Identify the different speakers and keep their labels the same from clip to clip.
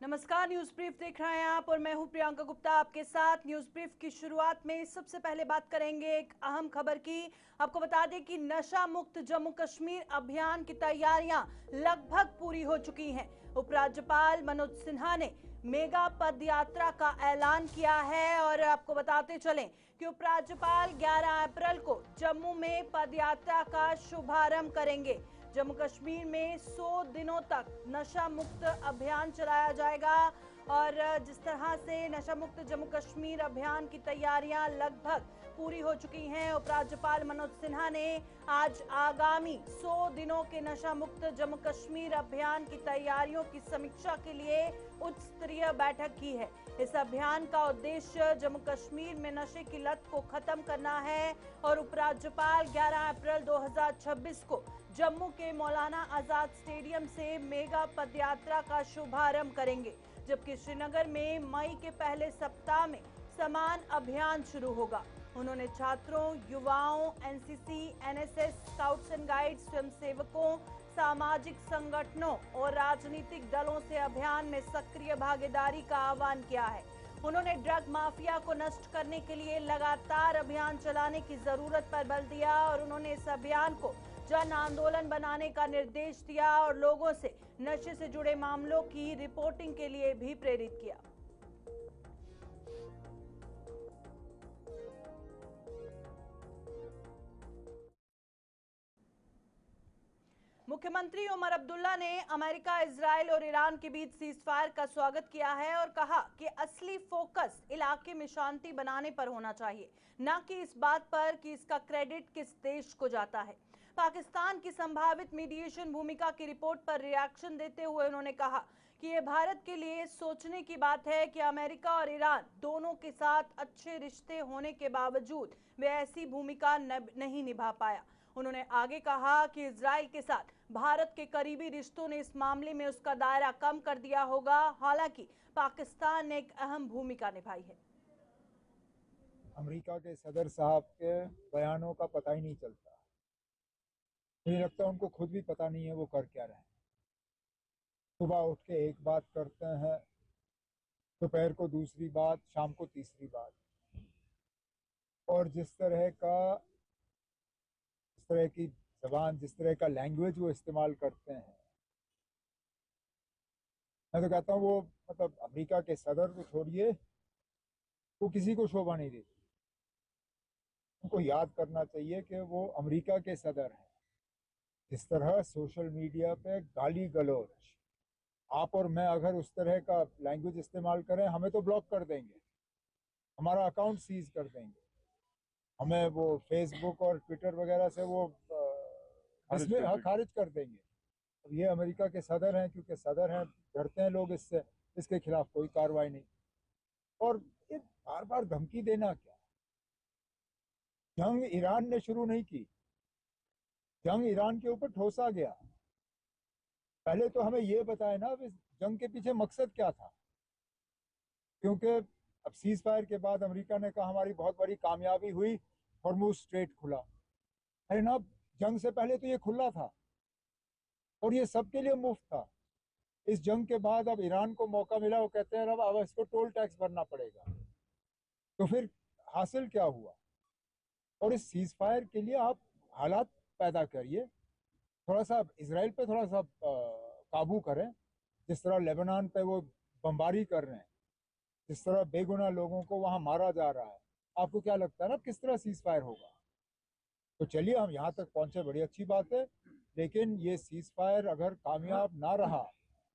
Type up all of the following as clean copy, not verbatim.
Speaker 1: नमस्कार, news brief देख रहे हैं आप और मैं हूं प्रियंका गुप्ता आपके साथ। न्यूज ब्रीफ की शुरुआत में सबसे पहले बात करेंगे एक अहम खबर की। आपको बता दें कि नशा मुक्त जम्मू कश्मीर अभियान की तैयारियां लगभग पूरी हो चुकी हैं। उपराज्यपाल मनोज सिन्हा ने मेगा पद यात्रा का ऐलान किया है और आपको बताते चलें कि उपराज्यपाल 11 अप्रैल को जम्मू में पद यात्रा का शुभारंभ करेंगे। जम्मू कश्मीर में 100 दिनों तक नशा मुक्त अभियान चलाया जाएगा और जिस तरह से नशा मुक्त जम्मू कश्मीर अभियान की तैयारियां लगभग पूरी हो चुकी हैं, उपराज्यपाल मनोज सिन्हा ने आज आगामी 100 दिनों के नशा मुक्त जम्मू कश्मीर अभियान की तैयारियों की समीक्षा के लिए उच्च स्तरीय बैठक की है। इस अभियान का उद्देश्य जम्मू कश्मीर में नशे की लत को खत्म करना है और उपराज्यपाल 11 अप्रैल 2026 को जम्मू के मौलाना आजाद स्टेडियम से मेगा पदयात्रा का शुभारंभ करेंगे, जबकि श्रीनगर में मई के पहले सप्ताह में समान अभियान शुरू होगा। उन्होंने छात्रों, युवाओं, NCC, NSS, scouts and guides, स्वयंसेवकों, सामाजिक संगठनों और राजनीतिक दलों से अभियान में सक्रिय भागीदारी का आह्वान किया है। उन्होंने ड्रग माफिया को नष्ट करने के लिए लगातार अभियान चलाने की जरूरत पर बल दिया और उन्होंने इस अभियान को जन आंदोलन बनाने का निर्देश दिया और लोगों से नशे से जुड़े मामलों की रिपोर्टिंग के लिए भी प्रेरित किया। मुख्यमंत्री उमर अब्दुल्ला ने अमेरिका, इजरायल और ईरान के बीच सीजफायर का स्वागत किया है और कहा कि असली फोकस इलाके में शांति बनाने पर होना चाहिए, न कि इस बात पर कि इसका क्रेडिट किस देश को जाता है। पाकिस्तान की संभावित मीडिएशन भूमिका की रिपोर्ट पर रिएक्शन देते हुए उन्होंने कहा कि यह भारत के लिए सोचने की बात है कि अमेरिका और ईरान दोनों के साथ अच्छे रिश्ते होने के बावजूद वे ऐसी भूमिका नहीं निभा पाया। उन्होंने आगे कहा कि इजराइल के साथ भारत के करीबी रिश्तों ने इस मामले में उसका दायरा कम कर दिया होगा। हालांकि पाकिस्तान ने एक अहम भूमिका निभाई है।
Speaker 2: अमेरिका के सदर साहब के बयानों का पता ही नहीं चलता। मुझे लगता है उनको खुद भी पता नहीं है वो कर क्या रहे हैं। सुबह उठ के एक बात करते हैं, दोपहर को दूसरी बात, शाम को तीसरी बात। और जिस तरह की जबान, जिस तरह का लैंग्वेज वो इस्तेमाल करते हैं, मैं तो कहता हूँ वो मतलब अमेरिका के सदर को छोड़िए, वो किसी को शोभा नहीं देती। उनको याद करना चाहिए कि वो अमेरिका के सदर हैं। जिस तरह सोशल मीडिया पे गाली गलौज, आप और मैं अगर उस तरह का लैंग्वेज इस्तेमाल करें, हमें तो ब्लॉक कर देंगे, हमारा अकाउंट सीज कर देंगे, हमें वो फेसबुक और ट्विटर वगैरह से वो खारिज कर देंगे। अब ये अमेरिका के सदर हैं, क्योंकि सदर हैं, डरते हैं लोग इससे, इसके खिलाफ कोई कार्रवाई नहीं। और ये बार बार धमकी देना क्या? जंग ईरान ने शुरू नहीं की, जंग ईरान के ऊपर ठोसा गया। पहले तो हमें ये बताए ना इस जंग के पीछे मकसद क्या था, क्योंकि अब सीज फायर के बाद अमेरिका ने कहा हमारी बहुत बड़ी कामयाबी हुई, हॉर्मुज स्ट्रेट खुला। अरे ना, जंग से पहले तो ये खुला था और ये सबके लिए मुफ्त था। इस जंग के बाद अब ईरान को मौका मिला, वो कहते हैं अब इसको टोल टैक्स भरना पड़ेगा। तो फिर हासिल क्या हुआ? और इस सीज फायर के लिए आप हालात पैदा करिए, थोड़ा सा इसराइल पे थोड़ा सा काबू करें। जिस तरह लेबनान पे वो बमबारी कर रहे हैं, जिस तरह बेगुनाह लोगों को वहां मारा जा रहा है, आपको क्या लगता है ना किस तरह सीज फायर होगा? तो चलिए, हम यहाँ तक पहुंचे, बड़ी अच्छी बात है। लेकिन ये सीज फायर अगर कामयाब ना रहा,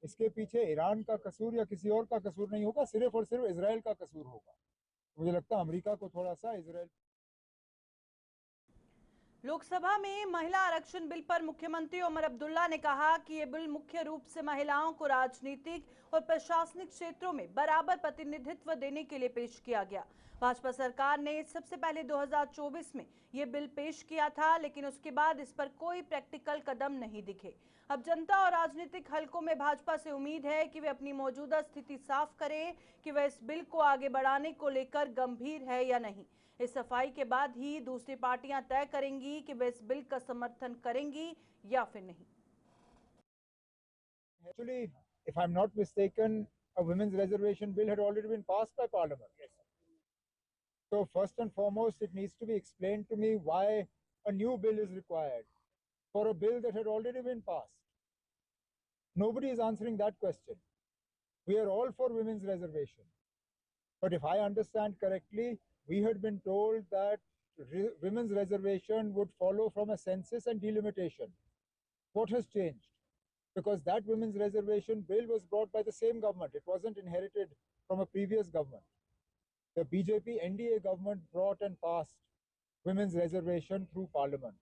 Speaker 2: इसके पीछे ईरान का कसूर या किसी और का कसूर नहीं होगा, सिर्फ और सिर्फ इसराइल का कसूर होगा। मुझे लगता है अमेरिका को थोड़ा सा इसराइल।
Speaker 1: लोकसभा में महिला आरक्षण बिल पर मुख्यमंत्री उमर अब्दुल्ला ने कहा कि यह बिल मुख्य रूप से महिलाओं को राजनीतिक और प्रशासनिक क्षेत्रों में बराबर प्रतिनिधित्व देने के लिए पेश किया गया। भाजपा सरकार ने सबसे पहले 2024 में यह बिल पेश किया था, लेकिन उसके बाद इस पर कोई प्रैक्टिकल कदम नहीं दिखे। अब जनता और राजनीतिक हलकों में भाजपा से उम्मीद है कि वे अपनी मौजूदा स्थिति साफ करें कि वह इस बिल को आगे बढ़ाने को लेकर गंभीर है या नहीं। इस सफाई के बाद ही दूसरी पार्टियां तय करेंगी कि वे इस बिल का समर्थन करेंगी या फिर नहीं।
Speaker 2: Actually, if I'm not mistaken, a women's reservation bill had already been passed by Parliament. Yes. So first and foremost, it needs to be explained to me why a new bill is required for a bill that had already been passed. Nobody is answering that question. We are all for women's reservation. But if I understand correctly, we had been told that women's reservation would follow from a census and delimitation. What has changed? Because that women's reservation bill was brought by the same government. It wasn't inherited from a previous government. The BJP NDA government brought and passed women's reservation through Parliament.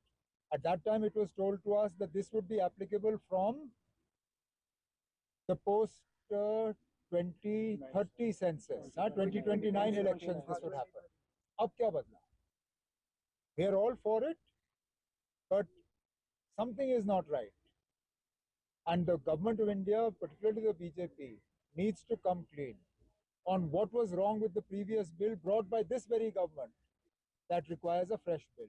Speaker 2: At that time, it was told to us that this would be applicable from the post 2030 census, 2029 elections, this would happen. Ab kya badla? We are all for it, but something is not right. And the government of India, particularly the BJP, needs to come clean on what was wrong with the previous bill brought by this very government that requires a fresh bill.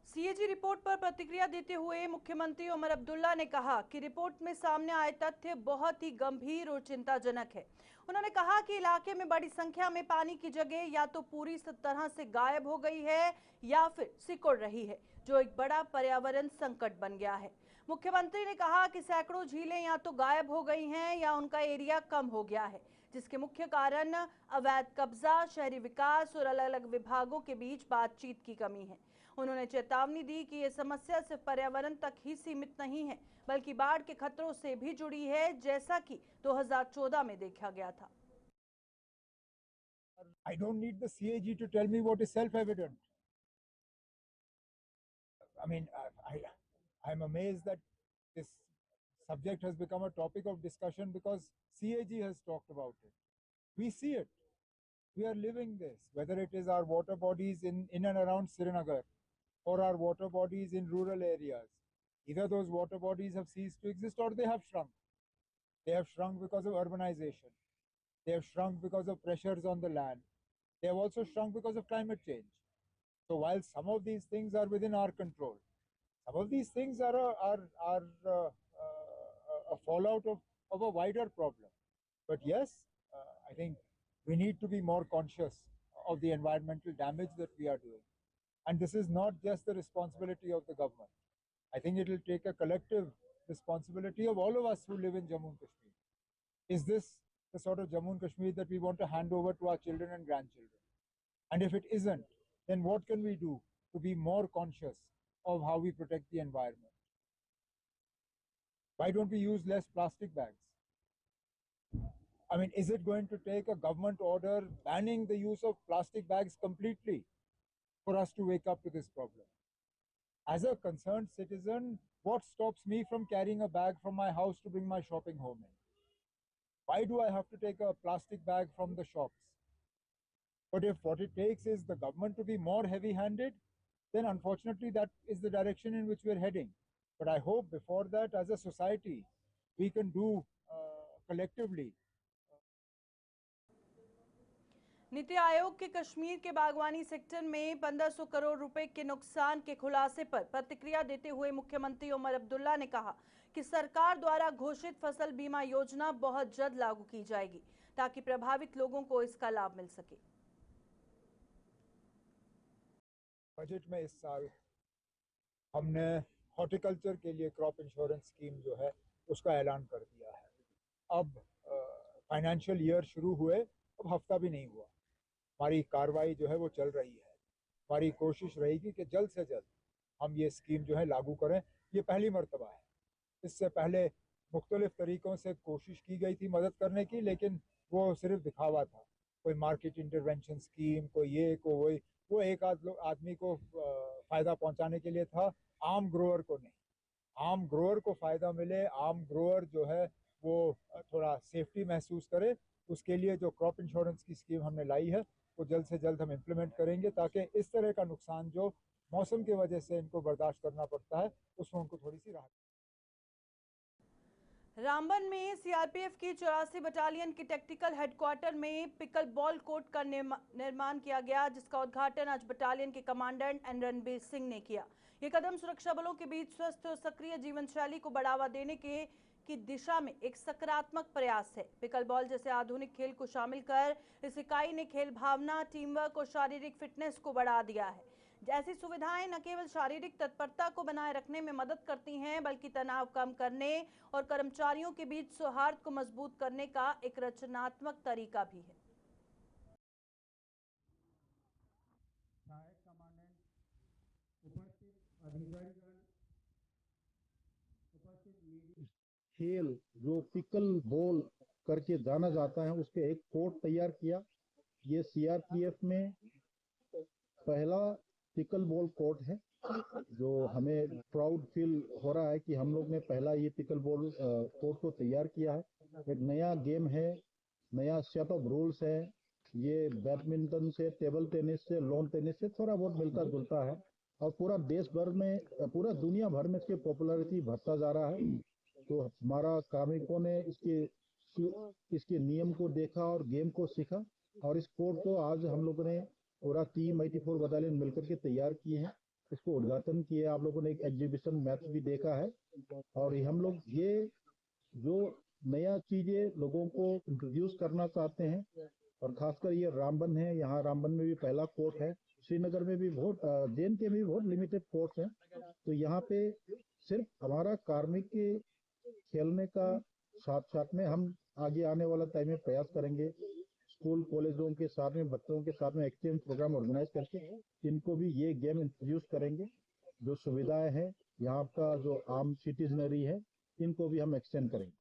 Speaker 1: CAG report पर प्रतिक्रिया देते हुए मुख्यमंत्री उमर अब्दुल्ला ने कहा कि report में सामने आए तथ्य बहुत ही गंभीर और चिंताजनक है। उन्होंने कहा कि इलाके में बड़ी संख्या में पानी की जगह या तो पूरी तरह से गायब हो गई है या फिर सिकुड़ रही है, जो एक बड़ा पर्यावरण संकट बन गया है। मुख्यमंत्री ने कहा कि सैकड़ों झीलें या तो गायब हो गई हैं या उनका एरिया कम हो गया है, जिसके मुख्य कारण अवैध कब्जा, शहरी विकास और अलग अलग विभागों के बीच बातचीत की कमी है। उन्होंने चेतावनी दी कि ये समस्या सिर्फ पर्यावरण तक ही सीमित नहीं है, बल्कि बाढ़ के खतरों से भी जुड़ी है, जैसा कि 2014 में देखा गया था।
Speaker 2: I don't need the CAG to tell me what is self-evident. I mean, I'm amazed that this subject has become a topic of discussion because CAG has talked about it. We see it. We are living this, whether it is our water bodies in and around Srinagar or our water bodies in rural areas. Either those water bodies have ceased to exist or they have shrunk. They have shrunk because of urbanization. They have shrunk because of pressures on the land. They have also shrunk because of climate change. So while some of these things are within our control, some of these things are a fallout of a wider problem. But yes, I think we need to be more conscious of the environmental damage that we are doing. And this is not just the responsibility of the government. I think it will take a collective responsibility of all of us who live in Jammu and Kashmir. Is this the sort of Jammu and Kashmir that we want to hand over to our children and grandchildren? And if it isn't, then what can we do to be more conscious of how we protect the environment? Why don't we use less plastic bags? I mean, is it going to take a government order banning the use of plastic bags completely for us to wake up to this problem? As a concerned citizen, what stops me from carrying a bag from my house to bring my shopping home in? Why do I have to take a plastic bag from the shops? But if what it takes is the government to be more heavy-handed, then unfortunately that is the direction in which we're heading. But I hope before that, as a society, we can do collectively.
Speaker 1: NITI Aayog के कश्मीर के बागवानी sector में 1500 करोड़ रुपए के नुकसान के खुलासे पर प्रतिक्रिया देते हुए मुख्यमंत्री उमर अब्दुल्ला ने कहा कि सरकार द्वारा घोषित फसल बीमा योजना बहुत जल्द लागू की जाएगी ताकि प्रभावित लोगों को इसका लाभ मिल सके।
Speaker 2: बजट में इस साल हमने हॉर्टिकल्चर के लिए क्रॉप इंश्योरेंस स्कीम जो है उसका ऐलान कर दिया है। अब फाइनेंशियल ईयर शुरू हुए, अब हफ्ता भी नहीं हुआ, हमारी कार्रवाई जो है वो चल रही है। हमारी कोशिश रहेगी कि जल्द से जल्द हम ये स्कीम जो है लागू करें। ये पहली मर्तबा है, इससे पहले मुख्तलिफ तरीक़ों से कोशिश की गई थी मदद करने की, लेकिन वो सिर्फ दिखावा था। कोई मार्केट इंटरवेंशन स्कीम, कोई ये कोई वो एक आदमी को फ़ायदा पहुंचाने के लिए था, आम ग्रोअर को नहीं। आम ग्रोअर को फ़ायदा मिले, आम ग्रोअर जो है वो थोड़ा सेफ्टी महसूस करे, उसके लिए जो क्रॉप इंश्योरेंस की स्कीम हमने लाई है वो जल्द से जल्द हम इम्प्लीमेंट करेंगे ताकि इस तरह का नुकसान जो मौसम की वजह से इनको बर्दाश्त करना पड़ता है उसमें उनको थोड़ी सी राहत।
Speaker 1: रामबन में सीआरपीएफ की 84 बटालियन के टेक्टिकल हेडक्वार्टर में पिकल बॉल कोर्ट का निर्माण किया गया, जिसका उद्घाटन आज बटालियन के कमांडेंट एन रणबीर सिंह ने किया। ये कदम सुरक्षा बलों के बीच स्वस्थ और सक्रिय जीवन शैली को बढ़ावा देने के की दिशा में एक सकारात्मक प्रयास है। पिकल बॉल जैसे आधुनिक खेल को शामिल कर इस इकाई ने खेल भावना, टीम वर्क और शारीरिक फिटनेस को बढ़ा दिया है। ऐसी सुविधाएं न केवल शारीरिक तत्परता को बनाए रखने में मदद करती हैं, बल्कि तनाव कम करने और कर्मचारियों के बीच सौहार्द को मजबूत करने का एक रचनात्मक तरीका भी है।
Speaker 3: खेल जो पिकल बॉल करके जाना जाता है, उसके एक कोर्ट तैयार किया। ये सीआरपीएफ में पहला पिकल बॉल कोर्ट है, जो हमें प्राउड फील हो रहा है कि हम लोग ने पहला ये पिकल बॉल कोर्ट को तैयार किया है। एक नया गेम है, नया सेट ऑफ रूल्स है। ये बैडमिंटन से, टेबल टेनिस से, लॉन टेनिस से थोड़ा बहुत मिलता जुलता है और पूरा देश भर में, पूरा दुनिया भर में इसकी पॉपुलैरिटी बढ़ता जा रहा है। तो हमारा कार्मिकों ने इसके नियम को देखा और गेम को सीखा और इस कोर्ट को आज हम लोगों ने पूरा टीम 84 बटालियन मिलकर के तैयार किए हैं। इसको उद्घाटन किया, आप लोगों ने एक एग्जीबिशन मैच भी देखा है और हम लोग ये जो नया चीजें लोगों को इंट्रोड्यूस करना चाहते हैं और खासकर ये रामबन है, यहाँ रामबन में भी पहला कोर्ट है, श्रीनगर में भी बहुत, JNK में भी बहुत लिमिटेड कोर्ट हैं। तो यहाँ पे सिर्फ हमारा कार्मिक के खेलने का साथ साथ में हम आगे आने वाला टाइम में प्रयास करेंगे, स्कूल कॉलेजों के साथ में, बच्चों के साथ में एक्सचेंज प्रोग्राम ऑर्गेनाइज करके इनको भी ये गेम इंट्रोड्यूस करेंगे। जो सुविधाएं हैं यहाँ का, जो आम सिटीजनरी है, इनको भी हम एक्सटेंड करेंगे।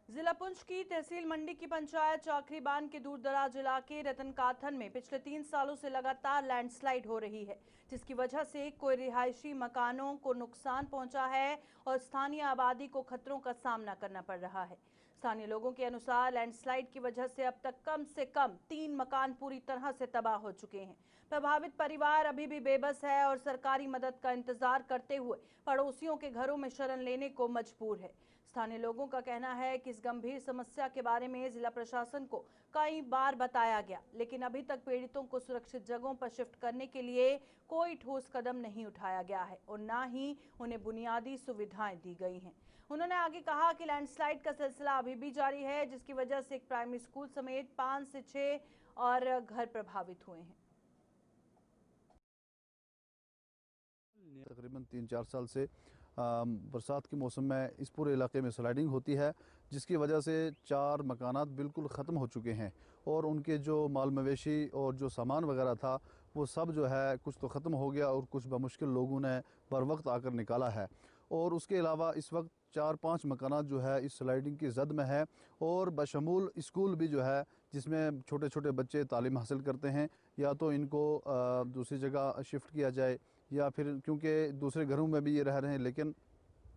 Speaker 1: जिला पुंछ की तहसील मंडी की पंचायत चाकरी बांध के दूरदराज इलाके रतनकाथन में पिछले 3 सालों से लगातार लैंडस्लाइड हो रही है, जिसकी वजह से कोई रिहायशी मकानों को नुकसान पहुंचा है और स्थानीय आबादी को खतरों का सामना करना पड़ रहा है। स्थानीय लोगों के अनुसार लैंडस्लाइड की वजह से अब तक कम से कम 3 मकान पूरी तरह से तबाह हो चुके हैं। प्रभावित परिवार अभी भी बेबस है और सरकारी मदद का इंतजार करते हुए पड़ोसियों के घरों में शरण लेने को मजबूर है। स्थानीय लोगों का कहना है कि इस गंभीर समस्या के बारे में जिला प्रशासन को कई बार बताया गया, लेकिन अभी तक पीड़ितों को सुरक्षित जगहों पर शिफ्ट करने के लिए कोई ठोस कदम नहीं उठाया गया है और न ही उन्हें बुनियादी सुविधाएं दी गई हैं। उन्होंने आगे कहा कि लैंडस्लाइड का सिलसिला अभी भी जारी है, जिसकी वजह से एक प्राइमरी स्कूल समेत 5 से 6 और घर प्रभावित हुए हैं।
Speaker 4: तकरीबन 3-4 साल से बरसात के मौसम में इस पूरे इलाके में स्लाइडिंग होती है, जिसकी वजह से 4 मकानात बिल्कुल ख़त्म हो चुके हैं और उनके जो माल मवेशी और जो सामान वगैरह था वो सब जो है कुछ तो ख़त्म हो गया और कुछ बमुश्किल लोगों ने बर वक्त आकर निकाला है। और उसके अलावा इस वक्त 4-5 मकानात जो है इस स्लाइडिंग की जद में है और बशमूल स्कूल भी जो है जिसमें छोटे छोटे बच्चे तालीम हासिल करते हैं, या तो इनको दूसरी जगह शिफ्ट किया जाए या फिर, क्योंकि दूसरे घरों में भी ये रह रहे हैं लेकिन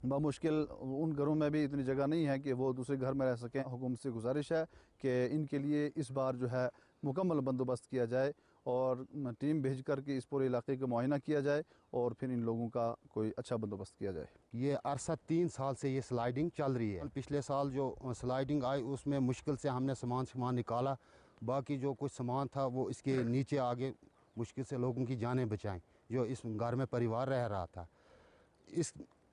Speaker 4: बामुश्किल उन घरों में भी इतनी जगह नहीं है कि वो दूसरे घर में रह सकें। हुकूमत से गुजारिश है कि इनके लिए इस बार जो है मुकम्मल बंदोबस्त किया जाए और टीम भेज कर के इस पूरे इलाके का मुआयना किया जाए और फिर इन लोगों का कोई अच्छा बंदोबस्त किया जाए।
Speaker 5: ये अरसा 3 साल से ये स्लाइडिंग चल रही है। पिछले साल जो स्लाइडिंग आई उसमें मुश्किल से हमने सामान निकाला, बाकी जो कुछ सामान था वो इसके नीचे आगे मुश्किल से लोगों की जानें बचाएं जो इस घर में परिवार रह रहा था।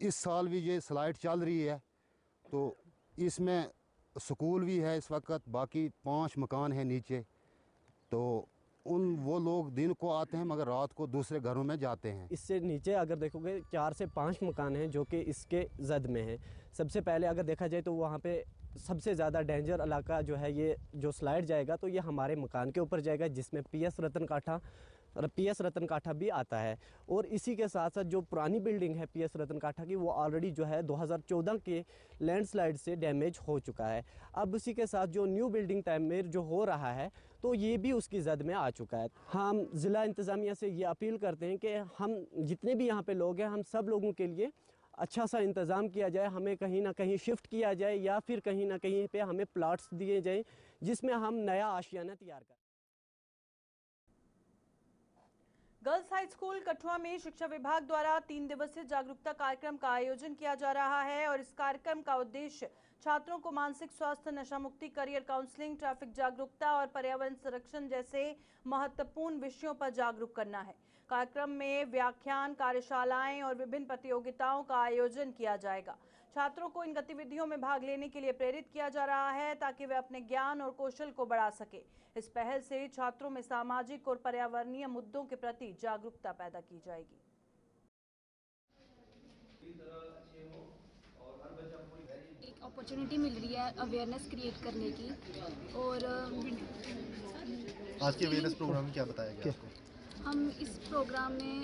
Speaker 5: इस साल भी ये स्लाइड चल रही है, तो इसमें स्कूल भी है इस वक्त, बाकी 5 मकान हैं नीचे, तो वो लोग दिन को आते हैं मगर रात को दूसरे घरों में जाते हैं।
Speaker 6: इससे नीचे अगर देखोगे 4 से 5 मकान हैं जो कि इसके जद में हैं। सबसे पहले अगर देखा जाए तो वहाँ पे सबसे ज़्यादा डेंजर इलाका जो है, ये जो स्लाइड जाएगा तो ये हमारे मकान के ऊपर जाएगा, जिसमें PS रतन काठा भी आता है। और इसी के साथ साथ जो पुरानी बिल्डिंग है PS रतन काठा की, वो ऑलरेडी जो है 2014 के लैंडस्लाइड से डैमेज हो चुका है। अब उसी के साथ जो न्यू बिल्डिंग तामीर जो हो रहा है तो ये भी उसकी जद में आ चुका है। हम ज़िला इंतज़ामिया से ये अपील करते हैं कि हम जितने भी यहाँ पे लोग हैं, हम सब लोगों के लिए अच्छा सा इंतज़ाम किया जाए, हमें कहीं ना कहीं शिफ्ट किया जाए या फिर कहीं ना कहीं पे हमें प्लाट्स दिए जाएं जिसमें हम नया आशियाना तैयार करें।
Speaker 1: गर्ल्स हाई स्कूल कठुआ में शिक्षा विभाग द्वारा 3 दिवसीय जागरूकता कार्यक्रम का आयोजन किया जा रहा है और इस कार्यक्रम का उद्देश्य छात्रों को मानसिक स्वास्थ्य, नशा मुक्ति, करियर काउंसलिंग, ट्रैफिक जागरूकता और पर्यावरण संरक्षण जैसे महत्वपूर्ण विषयों पर जागरूक करना है। कार्यक्रम में व्याख्यान, कार्यशालाएं और विभिन्न प्रतियोगिताओं का आयोजन किया जाएगा। छात्रों को इन गतिविधियों में भाग लेने के लिए प्रेरित किया जा रहा है ताकि वे अपने ज्ञान और कौशल को बढ़ा सके। इस पहल से छात्रों में सामाजिक और पर्यावरणीय मुद्दों के प्रति जागरूकता पैदा की जाएगी।
Speaker 7: एक अपॉर्चुनिटी मिल रही है अवेयरनेस क्रिएट करने की। और
Speaker 8: आज के अवेयरनेस प्रोग्राम में क्या बताया गया आपको?
Speaker 7: हम इस प्रोग्राम में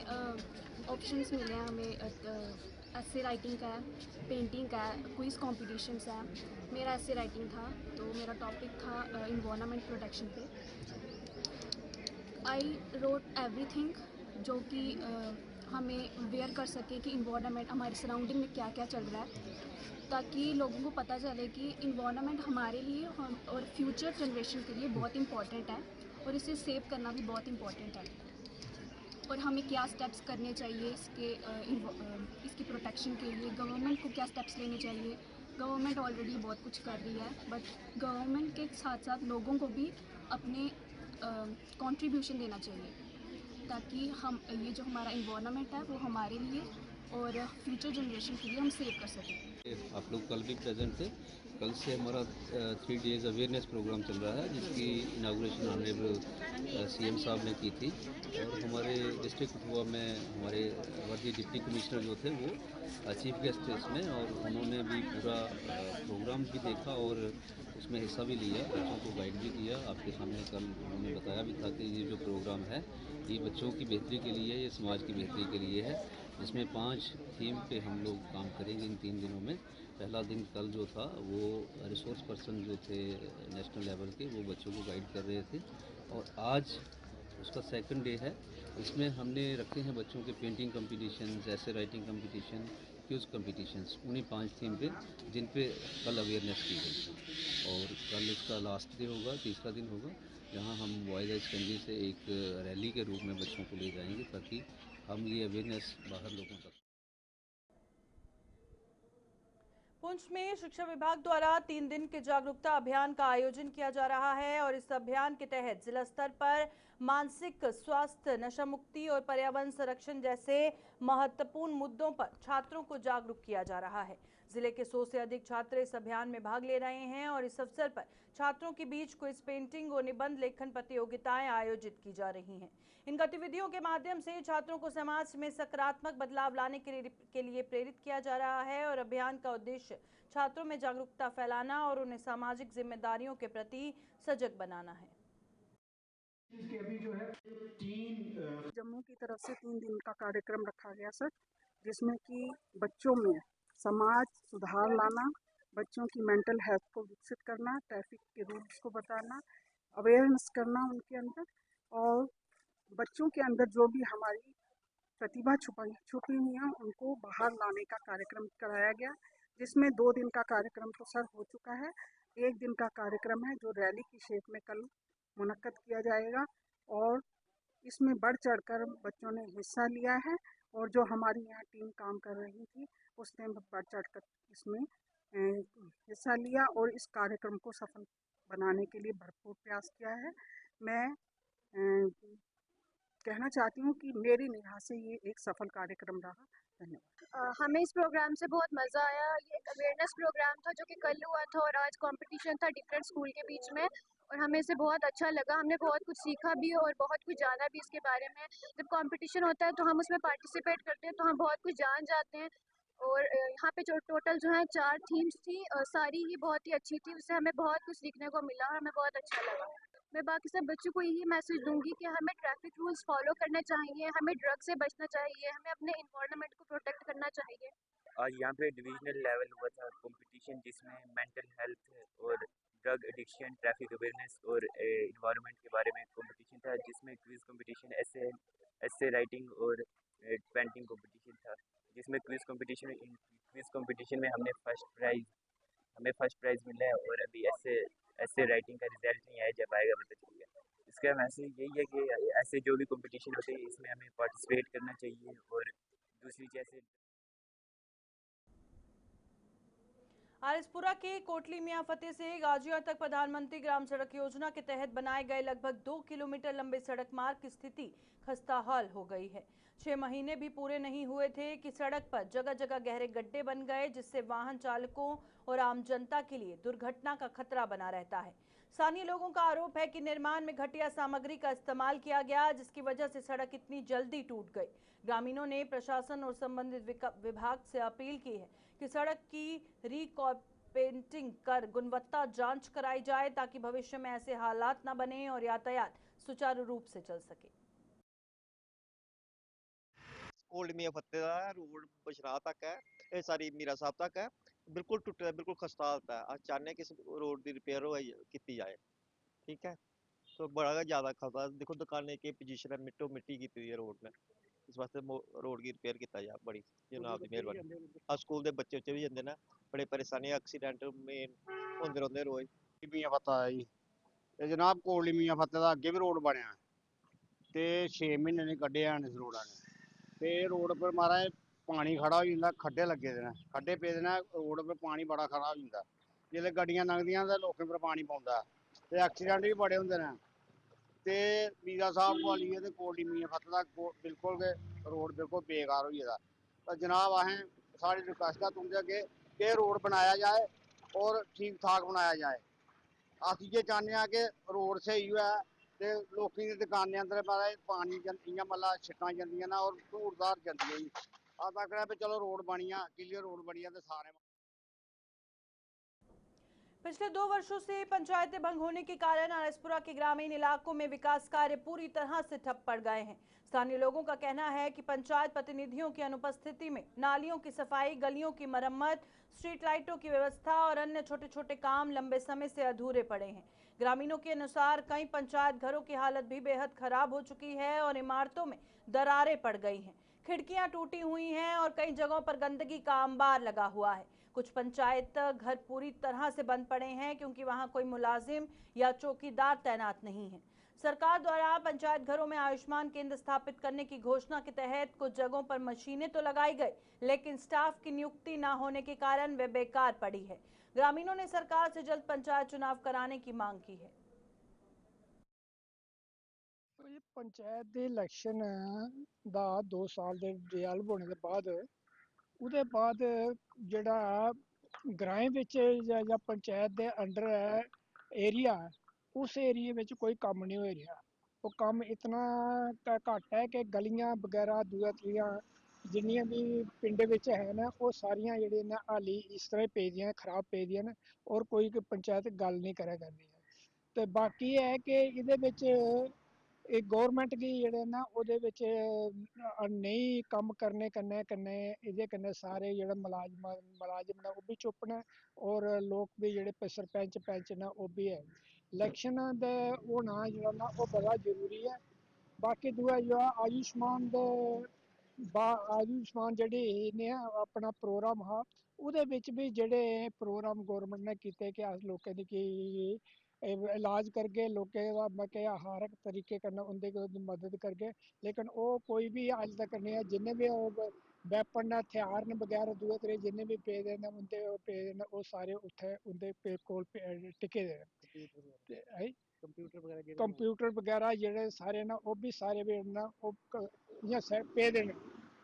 Speaker 7: ऑप्शंस मिले हैं हमें। एसे राइटिंग का है, पेंटिंग का है, क्विज कॉम्पिटिशन्स है। मेरा एसे राइटिंग था तो मेरा टॉपिक था इन्वायरमेंट प्रोटेक्शन पे। आई रोट एवरीथिंग जो कि हमें अवेयर कर सके कि इन्वायरमेंट हमारे सराउंडिंग में क्या क्या चल रहा है, ताकि लोगों को पता चले कि इन्वायरमेंट हमारे लिए और फ्यूचर जनरेशन के लिए बहुत इम्पॉर्टेंट है और इसे सेव करना भी बहुत इम्पॉर्टेंट है। और हमें क्या स्टेप्स करने चाहिए इसकी प्रोटेक्शन के लिए, गवर्नमेंट को क्या स्टेप्स लेने चाहिए। गवर्नमेंट ऑलरेडी बहुत कुछ कर रही है, बट गवर्नमेंट के साथ साथ लोगों को भी अपने कंट्रीब्यूशन देना चाहिए ताकि हम ये जो हमारा इन्वायरमेंट है वो हमारे लिए और फ्यूचर जनरेशन के लिए हम सेव कर सकें।
Speaker 9: आप लोग कल भी प्रेजेंट थे। कल से हमारा 3 डेज़ अवेयरनेस प्रोग्राम चल रहा है जिसकी इनाग्रेशन ऑनरेबल सीएम साहब ने की थी। और हमारे डिस्ट्रिक्ट कठुआ में हमारे वर्दी डिप्टी कमिश्नर जो थे वो चीफ गेस्ट थे इसमें, और उन्होंने भी पूरा प्रोग्राम भी देखा और उसमें हिस्सा भी लिया, बच्चों को गाइड भी किया। आपके सामने कल उन्होंने बताया भी था कि ये जो प्रोग्राम है ये बच्चों की बेहतरी के लिए, ये समाज की बेहतरी के लिए है, जिसमें 5 थीम पे हम लोग काम करेंगे इन 3 दिनों में। पहला दिन कल जो था वो रिसोर्स पर्सन जो थे नेशनल लेवल के वो बच्चों को गाइड कर रहे थे, और आज उसका सेकंड डे है। इसमें हमने रखे हैं बच्चों के पेंटिंग कंपटीशन, ऐसे राइटिंग कंपटीशन, क्विज कंपटीशंस, उन्हीं 5 थीम पे जिन पे कल अवेयरनेस की गई थी। और कल इसका लास्ट डे होगा, तीसरा दिन होगा, जहां हम बॉयज़ हाई सेकेंडरी से एक रैली के रूप में बच्चों को ले जाएंगे ताकि हम ये अवेयरनेस बाहर लोगों तक।
Speaker 1: पुंछ में शिक्षा विभाग द्वारा 3 दिन के जागरूकता अभियान का आयोजन किया जा रहा है और इस अभियान के तहत जिला स्तर पर मानसिक स्वास्थ्य, नशा मुक्ति और पर्यावरण संरक्षण जैसे महत्वपूर्ण मुद्दों पर छात्रों को जागरूक किया जा रहा है। जिले के 100 से अधिक छात्र इस अभियान में भाग ले रहे हैं और इस अवसर पर छात्रों के बीच क्विज, पेंटिंग और निबंध लेखन प्रतियोगिताएं आयोजित की जा रही हैं। इन गतिविधियों के माध्यम से छात्रों को समाज में सकारात्मक बदलाव लाने के लिए प्रेरित किया जा रहा है और अभियान का उद्देश्य छात्रों में जागरूकता फैलाना और उन्हें सामाजिक जिम्मेदारियों के प्रति सजग बनाना है।
Speaker 10: जम्मू की तरफ से 3 दिन का कार्यक्रम रखा गया सर, जिसमें कि बच्चों में समाज सुधार लाना, बच्चों की मेंटल हेल्थ को विकसित करना, ट्रैफिक के रूल्स को बताना, अवेयरनेस करना उनके अंदर, और बच्चों के अंदर जो भी हमारी प्रतिभा छुपी हुई है उनको बाहर लाने का कार्यक्रम कराया गया, जिसमें 2 दिन का कार्यक्रम तो सर हो चुका है। 1 दिन का कार्यक्रम है जो रैली की शेप में कल मुनक्कद किया जाएगा और इसमें बढ़ चढ़कर बच्चों ने हिस्सा लिया है और जो हमारी यहाँ टीम काम कर रही थी उसने बढ़ चढ़कर इसमें हिस्सा लिया और इस कार्यक्रम को सफल बनाने के लिए भरपूर प्रयास किया है। मैं कहना चाहती हूँ कि मेरी निगाह से ये एक सफल कार्यक्रम रहा। धन्यवाद।
Speaker 11: हमें इस प्रोग्राम से बहुत मज़ा आया। ये एक अवेयरनेस प्रोग्राम था जो कि कल हुआ था और आज कंपटीशन था डिफरेंट स्कूल के बीच में, और हमें इसे बहुत अच्छा लगा। हमने बहुत कुछ सीखा भी और बहुत कुछ जाना भी इसके बारे में। जब कंपटीशन होता है तो हम उसमें पार्टिसिपेट करते हैं तो हम बहुत कुछ जान जाते हैं। और यहाँ पे जो टोटल जो है 4 थीम्स थी, सारी ही बहुत ही अच्छी थी, उससे हमें बहुत कुछ सीखने को मिला और हमें बहुत अच्छा लगा। मैं बाकी सब बच्चों को यही मैसेज दूंगी कि हमें ट्रैफिक रूल्स फॉलो करने चाहिए, हमें ड्रग से बचना चाहिए, हमें अपने इन्वायरमेंट को प्रोटेक्ट करना चाहिए।
Speaker 12: आज यहाँ पे डिविजनल लेवल हुआ था कंपटीशन, जिसमें मेंटल हेल्थ और ड्रग एडिक्शन, ट्रैफिक अवेयरनेस और इन्वायरमेंट के बारे में कंपटीशन था, जिसमें क्विज कंपटीशन, ऐसे राइटिंग और पेंटिंग कंपटीशन था। जिसमें क्विज कंपटीशन में हमें फर्स्ट प्राइज़ मिला है और अभी ऐसे राइटिंग का रिजल्ट नहीं आया, जब आएगा पता चलेगा। इसका मैसेज यही है कि ऐसे जो भी कंपटीशन होते हैं इसमें हमें पार्टिसिपेट करना चाहिए। और दूसरी जैसे
Speaker 1: आरएसपुरा के कोटली मियां फतेह से गाजिया तक प्रधानमंत्री ग्राम सड़क योजना के तहत बनाए गए लगभग 2 किलोमीटर लंबे सड़क मार्ग की स्थिति खस्ताहाल हो गई है। 6 महीने भी पूरे नहीं हुए थे कि सड़क पर जगह जगह गहरे गड्ढे बन गए, जिससे वाहन चालकों और आम जनता के लिए दुर्घटना का खतरा बना रहता है। स्थानीय लोगों का आरोप है कि निर्माण में घटिया सामग्री का इस्तेमाल किया गया, जिसकी वजह से सड़क इतनी जल्दी टूट गई। ग्रामीणों ने प्रशासन और संबंधित विभाग से अपील की है कि सड़क की पेंटिंग कर गुणवत्ता जांच कराई जाए, ताकि भविष्य में ऐसे हालात न बने और यातायात सुचारू रूप से चल सके।
Speaker 13: ओल्ड मियां फतेह दा रोड बशरा तक है, ये सारी मीरा साहब तक है, बिल्कुल टुटे दा, बिल्कुल खस्ता हालत है। अस चाहने कि इस रोड की रिपेयर की जाए, ठीक है। तो बड़ा ज्यादा खतरा, देखो दुकानें की पोजीशन है, मिट्टो मिट्टी की है रोड ने, इस वास्ते रोड की रिपेयर किया जाए, बड़ी जनाब की मेहरबानी। स्कूल के बच्चे भी जाते हैं, बड़े परेशानी, एक्सीडेंट मेन होंदे रहिंदे रोज।
Speaker 14: मियां फतेह जी, ते जनाब कोटली मियां फतेह दा अगे भी रोड बनया ते 6 महीने नहीं कड्ढे हैन इस रोड़ा ने, ते रोड पर महाराज पानी खड़ा हो जाता, खड्डे लगे दे, खड्डे पेदे ने, रोड पर पानी बड़ा खड़ा हो जाता, जिसले गड्डियां लंघदियां ते लोकें पर पानी पौंदा ते एक्सीडेंट भी बड़े होंदे ने। ते मीरा साहब को लेइयै ते कोटली मियां फतेह तक बिल्कुल गै रोड बिल्कुल बेकार हो गेदा। तो जनाब असें साढ़ी रिक्वेस्ट है तुंदे अग्गे कि रोड बनाया जाए और ठीक ठाक बनाया जाए। अस इयै चाहने आं कि रोड स्हेई होऐ ते लोकें दी दुकानें अंदर महाराज पानी इ'यां मतलब छिक्कां जंदियां न और धूड़ धाड़ जंदी है जी। अस आखने भी चलो रोड बनी जा, क्लियर रोड बनी जा ते सारे।
Speaker 1: पिछले 2 वर्षों से पंचायतें भंग होने के कारण आरएसपुरा के ग्रामीण इलाकों में विकास कार्य पूरी तरह से ठप पड़ गए हैं। स्थानीय लोगों का कहना है कि पंचायत प्रतिनिधियों की अनुपस्थिति में नालियों की सफाई, गलियों की मरम्मत, स्ट्रीट लाइटों की व्यवस्था और अन्य छोटे छोटे काम लंबे समय से अधूरे पड़े हैं। ग्रामीणों के अनुसार कई पंचायत घरों की हालत भी बेहद खराब हो चुकी है और इमारतों में दरारें पड़ गई हैं, खिड़कियां टूटी हुई हैं और कई जगहों पर गंदगी का अंबार लगा हुआ है। कुछ पंचायत घर पूरी तरह से बंद पड़े हैं क्योंकि वहां कोई मुलाजिम या चौकीदार तैनात नहीं है। सरकार द्वारा पंचायत घरों में आयुष्मान केंद्र स्थापित करने की घोषणा के तहत कुछ जगहों पर मशीनें तो लगाई गई, लेकिन स्टाफ की नियुक्ति न होने के कारण वे बेकार पड़ी है। ग्रामीणों ने सरकार से जल्द पंचायत चुनाव कराने की मांग की है।
Speaker 15: पंचायत ਦੇ ਇਲੈਕਸ਼ਨ ਦਾ 2 ਸਾਲ ਦੇ ਰਿਜ਼ਲਟ ਹੋਣੇ ਦੇ ਬਾਅਦ ਉਹਦੇ ਬਾਅਦ ਜਿਹੜਾ ਗ੍ਰਾਮ ਵਿੱਚ ਜਾਂ ਪੰਚਾਇਤ ਦੇ ਅੰਡਰ ਏਰੀਆ ਉਸ ਏਰੀਏ ਵਿੱਚ ਕੋਈ ਕੰਮ ਨਹੀਂ ਹੋ ਰਿਹਾ। ਉਹ ਕੰਮ ਇਤਨਾ ਘੱਟ ਹੈ ਕਿ ਗਲੀਆਂ ਵਗੈਰਾ ਦੂਜੀਆਂ ਜਿੰਨੀਆਂ ਵੀ ਪਿੰਡ ਵਿੱਚ ਹੈ ਨਾ ਉਹ ਸਾਰੀਆਂ ਜਿਹੜੇ ਨਾ ਹਾਲੀ ਇਸ ਤਰ੍ਹਾਂ ਪਈਆਂ ਖਰਾਬ ਪਈਆਂ ਨੇ ਔਰ ਕੋਈ ਪੰਚਾਇਤ ਗੱਲ ਨਹੀਂ ਕਰਿਆ ਕਰਦੀ ਹੈ। ਤੇ ਬਾਕੀ ਹੈ ਕਿ ਇਹਦੇ ਵਿੱਚ ਇਹ गौरमेंट की जेह्ड़े ना ओह्दे बिच नेईं कम्म करने कन्नै एह्दे कन्नै सारे जेह्ड़े मुलाजम न ओह् बी चुप्प न और लोक भी जेह्ड़े सरपंच पैंच न ओह् बी है। इलैक्शन दे होना जेह्ड़ा ना ओह् बड़ा जरूरी है। बाकी दूआ जेह्ड़ा आयुष्मान जेह्ड़ी ने अपना प्रोग्राम हा ओह्दे बिच भी जेह्ड़े प्रोग्राम गौरमेंट ने कीते कि अस लोकें दी इलाज करगे, लोकें दा हर इक तरीके कन्नै उं'दी मदद करगे, लेकिन ओह् कोई भी अज्ज तक नहीं है। जिन्ने भी वैपन न हथियार न बगैरा दूए त्रीए जिन्ने भी पेदे न उं'दे पेदे न ओह् सारे उत्थै उं'दे कोल टिके दे न। कंप्यूटर बगैरा जेह्ड़े सारे न ओह् बी सारे न ओह् इ'यां पेदे न,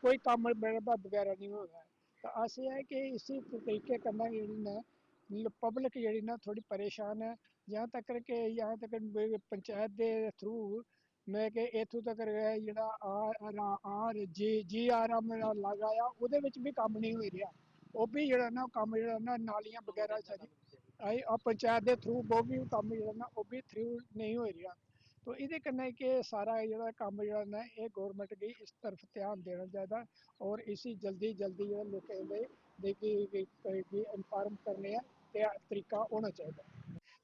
Speaker 15: कोई कम्म बगैरा नहीं होआ दा ऐ। ते अस एह् है कि इसी तरीके कन्नै जेह्ड़ी न पब्लिक जेह्ड़ी ना थोड़ी परेशान है। यहाँ तक पंचायत के थ्रू मैं कि इत्थों तक जेह्ड़ा GRM लगाया ओह्दे बिच भी कम्म नहीं होई रेहा। ओह् बी जेह्ड़ा ना कम्म जेह्ड़ा ना नालियां बगैरा पंचायत के थ्रू ओह् बी कम्म जेह्ड़ा ना ओह् बी थ्रू नहीं होई रेहा। तो एह्दे कन्नै कि सारा जेह्ड़ा कम्म जेह्ड़ा ना एह् गौरमेंट गी इस तरफ ध्यान देना चाहिदा और इसी जल्दी जल्दी जेह्ड़ा लोकें गी इन्फॉर्म करने दा तरीका होना चाहिदा।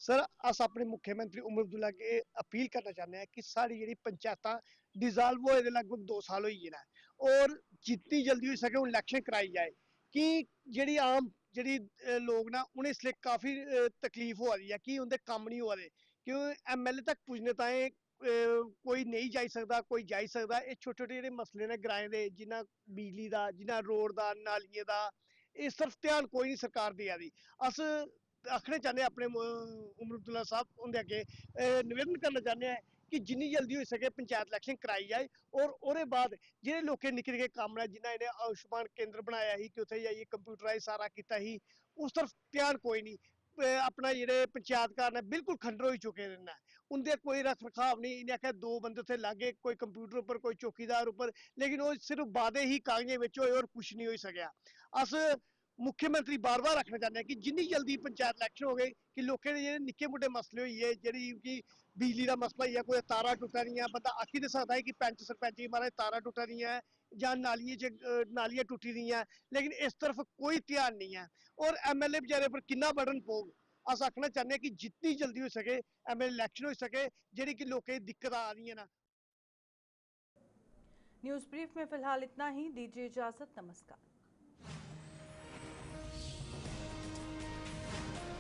Speaker 16: सर अस अपने मुख्यमंत्री उमर अब्दुल्ला के अपील करना चाहते हैं कि सारी जेह्ड़ी पंचायतां डिजॉल्व होए दे लगभग 2 साल होई गे न और जितनी जल्दी होई सके हून इलैक्शन कराई जाए कि जेह्ड़ी आम जेह्ड़ी लोग न उ'नें इसलै काफ़ी तकलीफ होआ दी है कि उं'दे कम्म नहीं होआ दे क्यों MLA तक पुज्जने ताईं कोई नहीं जाई सकदा, कोई जाई सकदा। ये छोटे छोटे जेह्ड़े मसले ने ग्राएं दे, जिन्ना बिजली दा, जिन्ना रोड दा, नालियें दा, इस तरफ ध्यान कोई नहीं सरकार देआ दी। अस आखना चाहन्ने अपने उमर अब्दुल्ला साहब उंदे अग्गे निवेदन करना चाहन्ने आं कि जिन्नी जल्दी होई सके पंचायत इलैक्शन कराई जाए, और ओह्दे बाद जेह्ड़े लोकें निक्के निक्के कम्म ने, जिन्ना इन्हें आयुष्मान केंद्र बनाया ही कि उत्थे जाइयै कंप्यूटराइज सारा कीता ही, उस तरफ ध्यान कोई नहीं। अपना जेह्ड़े पंचायत घर ने बिल्कुल खंडर होई चुके न, उंदे कोई रख रखाव नहीं। इन्हें आखेआ 2 बंदे उत्थे लागे, कोई कंप्यूटर उप्पर, कोई चौकीदार उप्पर, लेकिन वो सिर्फ वादे ही कागजें बिच होए और कुछ नहीं होई सकेआ। अस मुख्यमंत्री बार बार आखना चाहते हैं कि जिन्नी जल्दी पंचायत इलैक्शन हो गए कि लोकें दे जेह्ड़े निक्के मुट्टे मसले होई गे, जेह्ड़ी कि बिजली दा मसला होई गेआ, कोई तारां टुट्टा दियां, बंदा आखी ते सकदा है कि पैंच सरपंच गी महाराज तारां टुट्टा दियां जां नालियां टुट्टी दियां, लेकिन इस तरफ कोई ध्यान नहीं है। और MLA बेचारे पर किन्ना बर्डन पौग। अस आखना चाहन्ने कि जितनी जल्दी हो सके MLA इलैक्शन हो सके, जेह्ड़ी कि लोकें गी दिक्कत आ रही है ना।
Speaker 1: न्यूज़ ब्रीफ में फिलहाल इतना ही, दीजिए इजाजत, नमस्कार।